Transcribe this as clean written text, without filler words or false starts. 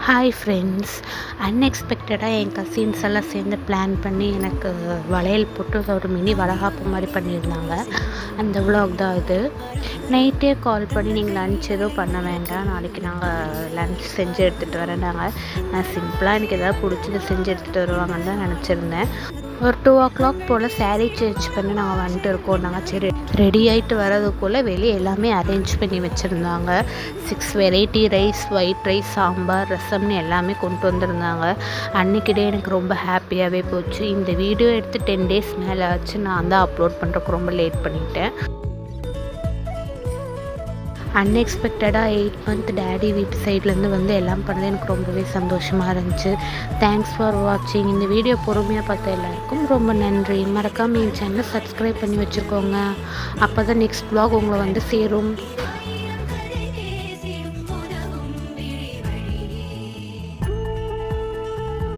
Hi friends, அன்எக்ஸ்பெக்டடாக என் cousins எல்லாம் சேர்ந்து plan பண்ணி எனக்கு வளையல் போட்டு ஒரு மினி வளகாப்பு மாதிரி பண்ணியிருந்தாங்க. அந்த விலாக் தான் இது. நைட்டே கால் பண்ணி நீங்கள் லன்ச் எதுவும் பண்ண வேண்டாம், நாளைக்கு நாங்கள் லன்ச் செஞ்சு எடுத்துகிட்டு வரேன்னாங்க. நான் சிம்பிளாக எனக்கு எதாவது பிடிச்சது செஞ்சு எடுத்துகிட்டு வருவாங்கன்னு தான் நினச்சிருந்தேன். ஒரு 2 o'clock போல் சாரீ சேஞ்ச் பண்ணி நாங்கள் வந்துட்டு இருக்கோம். நாங்கள் சரி ரெடி ஆகிட்டு வரதுக்குள்ளே வெளியே எல்லாமே அரேஞ்ச் பண்ணி வச்சுருந்தாங்க. 6 variety rice, white rice, sambar, ரசம்னு எல்லாமே கொண்டு வந்திருந்தாங்க. அன்றைக்கி டே எனக்கு ரொம்ப ஹாப்பியாகவே போச்சு. இந்த வீடியோ எடுத்து 10 days மேலே ஆச்சு. நான் தான் அப்லோட் பண்ணுறதுக்கு ரொம்ப லேட் பண்ணிட்டேன். அன்எக்ஸ்பெக்டடாக 8 month டேடி வீட்டு சைட்லேருந்து வந்து எல்லாம் பண்ணது எனக்கு ரொம்பவே சந்தோஷமாக இருந்துச்சு. தேங்க்ஸ் ஃபார் வாட்சிங். இந்த வீடியோ பொறுமையாக பார்த்த எல்லாருக்கும் ரொம்ப நன்றி. மறக்காமல் என் சேனலை சப்ஸ்கிரைப் பண்ணி வச்சுக்கோங்க. அப்போ தான் நெக்ஸ்ட் vlog உங்களை வந்து சேரும்.